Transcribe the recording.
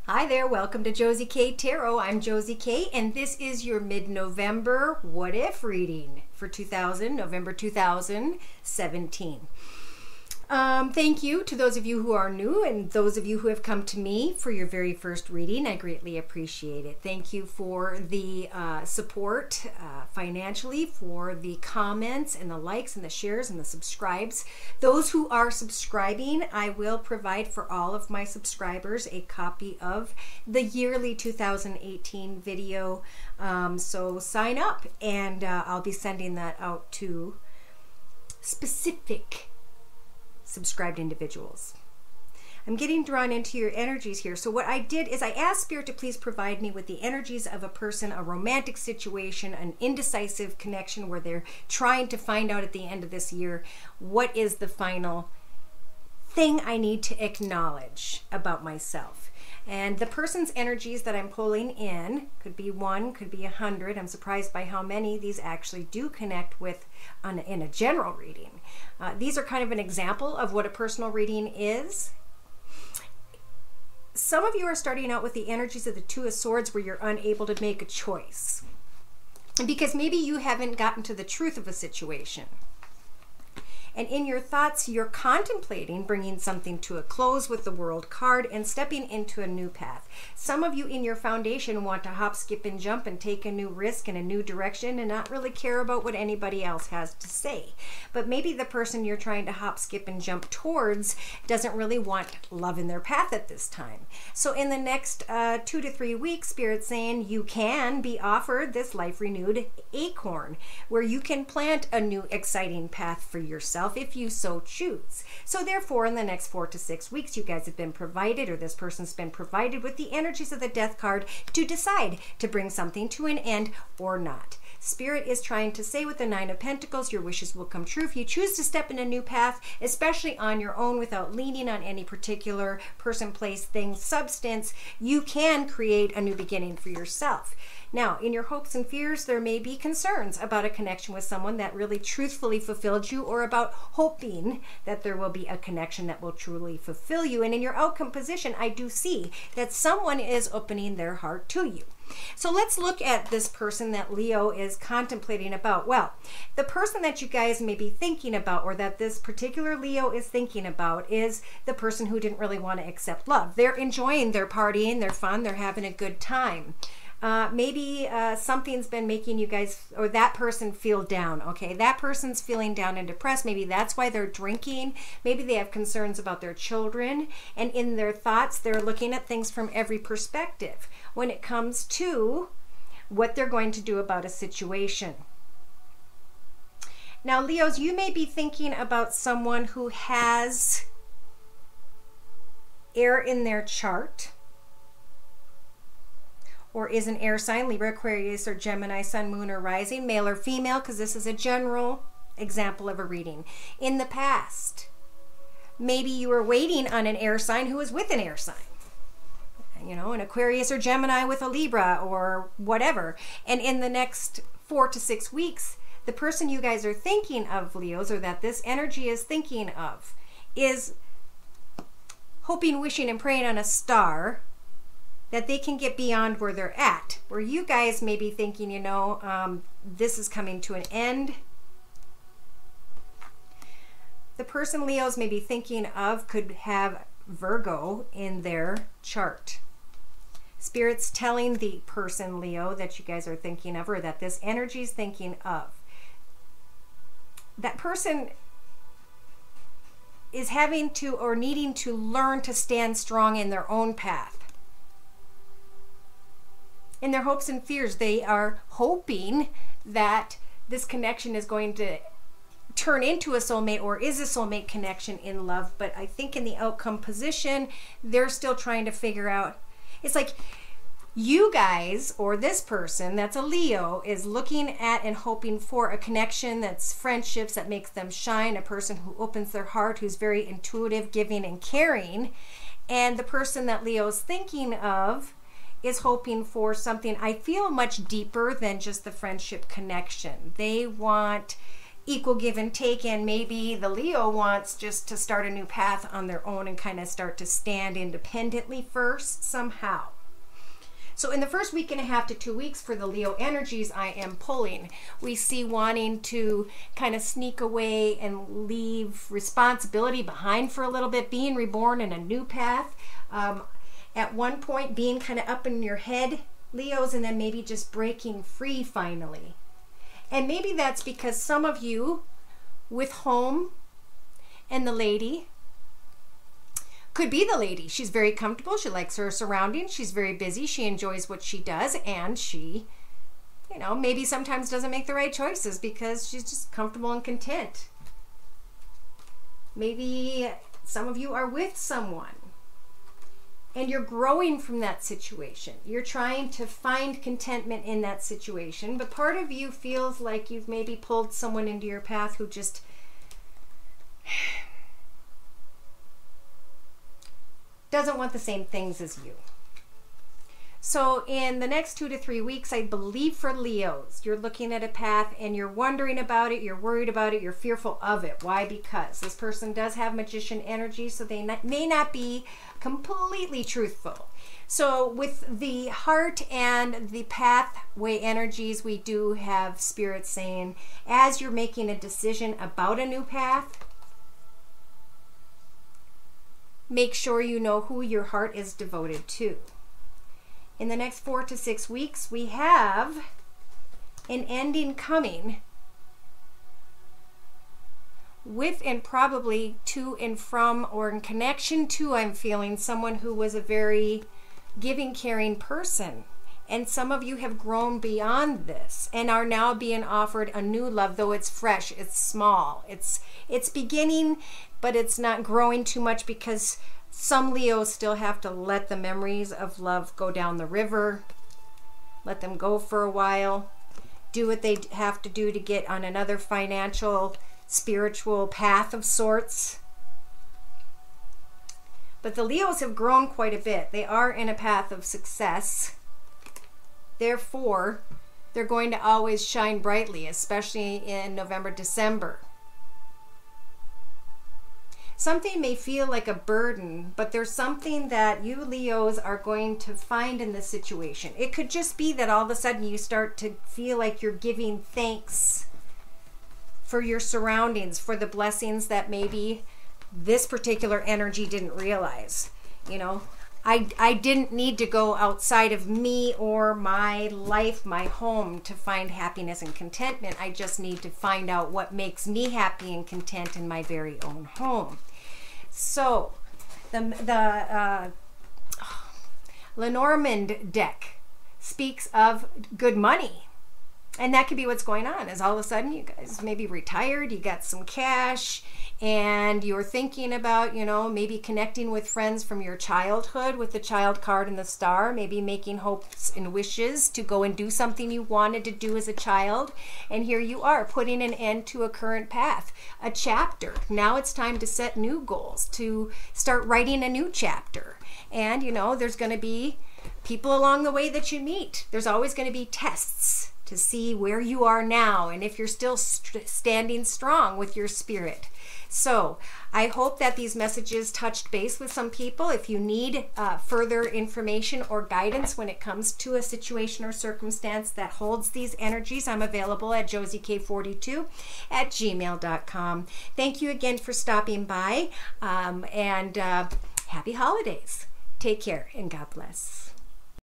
Hi there, welcome to Josie K Tarot. I'm Josie K, and this is your mid-November What If reading for November 2017. Thank you to those of you who are new and those of you who have come to me for your very first reading. I greatly appreciate it. Thank you for the support financially, for the comments and the likes and the shares and the subscribes. Those who are subscribing, I will provide for all of my subscribers a copy of the yearly 2018 video. So sign up, and I'll be sending that out to specific subscribed individuals. I'm getting drawn into your energies here. So what I did is I asked Spirit to please provide me with the energies of a person, a romantic situation, an indecisive connection where they're trying to find out at the end of this year what is the final thing I need to acknowledge about myself. And the person's energies that I'm pulling in could be 1, could be 100. I'm surprised by how many these actually do connect with in a general reading. These are kind of an example of what a personal reading is. Some of you are starting out with the energies of the Two of Swords where you're unable to make a choice because maybe you haven't gotten to the truth of a situation. And in your thoughts, you're contemplating bringing something to a close with the World card and stepping into a new path. Some of you in your foundation want to hop, skip, and jump and take a new risk in a new direction and not really care about what anybody else has to say. But maybe the person you're trying to hop, skip, and jump towards doesn't really want love in their path at this time. So in the next 2 to 3 weeks, Spirit's saying you can be offered this life renewed acorn where you can plant a new exciting path for yourself if you so choose. So therefore, in the next 4 to 6 weeks, you guys have been provided, or this person's been provided with the energies of the Death card to decide to bring something to an end or not. Spirit is trying to say with the Nine of Pentacles, your wishes will come true if you choose to step in a new path, especially on your own without leaning on any particular person, place, thing, substance. You can create a new beginning for yourself. Now, in your hopes and fears, there may be concerns about a connection with someone that really truthfully fulfilled you, or about hoping that there will be a connection that will truly fulfill you. And in your outcome position, I do see that someone is opening their heart to you. So let's look at this person that Leo is contemplating about. Well, the person that you guys may be thinking about, or that this particular Leo is thinking about, is the person who didn't really want to accept love. They're enjoying their partying, they're fun, they're having a good time. Maybe something's been making you guys, or that person, feel down. Okay, that person's feeling down and depressed. Maybe that's why they're drinking. Maybe they have concerns about their children, and in their thoughts they're looking at things from every perspective when it comes to what they're going to do about a situation. Now, Leos, you may be thinking about someone who has air in their chart, or is an air sign, Libra, Aquarius, or Gemini, Sun, Moon, or Rising, male or female, because this is a general example of a reading. In the past, maybe you were waiting on an air sign who was with an air sign. You know, an Aquarius or Gemini with a Libra or whatever. And in the next 4 to 6 weeks, the person you guys are thinking of, Leos, or that this energy is thinking of, is hoping, wishing, and praying on a star that they can get beyond where they're at, where you guys may be thinking, you know, this is coming to an end. The person Leos may be thinking of could have Virgo in their chart. Spirit's telling the person, Leo, that you guys are thinking of, or that this energy is thinking of, that person is having to, or needing to, learn to stand strong in their own path. In their hopes and fears, they are hoping that this connection is going to turn into a soulmate, or is a soulmate connection in love. But I think in the outcome position, they're still trying to figure out. It's like you guys, or this person that's a Leo, is looking at and hoping for a connection that's friendships, that makes them shine, a person who opens their heart, who's very intuitive, giving, and caring. And the person that Leo's thinking of is hoping for something, I feel, much deeper than just the friendship connection. They want equal give and take, and maybe the Leo wants just to start a new path on their own and kind of start to stand independently first somehow. So in the first week and a half to 2 weeks for the Leo energies I am pulling, we see wanting to kind of sneak away and leave responsibility behind for a little bit, being reborn in a new path. At one point being kind of up in your head, Leos, and then maybe just breaking free finally. And maybe that's because some of you with home and the lady, could be the lady. She's very comfortable. She likes her surroundings. She's very busy. She enjoys what she does. And she, you know, maybe sometimes doesn't make the right choices because she's just comfortable and content. Maybe some of you are with someone and you're growing from that situation. You're trying to find contentment in that situation. But part of you feels like you've maybe pulled someone into your path who just doesn't want the same things as you. So in the next 2 to 3 weeks, I believe for Leos, you're looking at a path and you're wondering about it, you're worried about it, you're fearful of it. Why? Because this person does have magician energy, so they may not be completely truthful. So with the heart and the pathway energies, we do have spirit saying, as you're making a decision about a new path, make sure you know who your heart is devoted to. In the next 4 to 6 weeks, we have an ending coming with and probably to and from or in connection to, I'm feeling, someone who was a very giving, caring person. And some of you have grown beyond this and are now being offered a new love, though it's fresh, it's small, it's beginning, but it's not growing too much because some Leos still have to let the memories of love go down the river, let them go for a while, do what they have to do to get on another financial, spiritual path of sorts. But the Leos have grown quite a bit. They are in a path of success. Therefore, they're going to always shine brightly, especially in November, December. Something may feel like a burden, but there's something that you Leos are going to find in this situation. It could just be that all of a sudden you start to feel like you're giving thanks for your surroundings, for the blessings that maybe this particular energy didn't realize. You know, I didn't need to go outside of me or my life, my home, to find happiness and contentment. I just need to find out what makes me happy and content in my very own home. So the Lenormand deck speaks of good money. And that could be what's going on, is all of a sudden you guys maybe retired, you got some cash, and you're thinking about, you know, maybe connecting with friends from your childhood with the child card and the star, maybe making hopes and wishes to go and do something you wanted to do as a child. And here you are putting an end to a current path, a chapter. Now it's time to set new goals, to start writing a new chapter. And, you know, there's going to be people along the way that you meet. There's always going to be tests to see where you are now and if you're still standing strong with your spirit. So I hope that these messages touched base with some people. If you need further information or guidance when it comes to a situation or circumstance that holds these energies, I'm available at josiek42@gmail.com. Thank you again for stopping by, and happy holidays. Take care and God bless.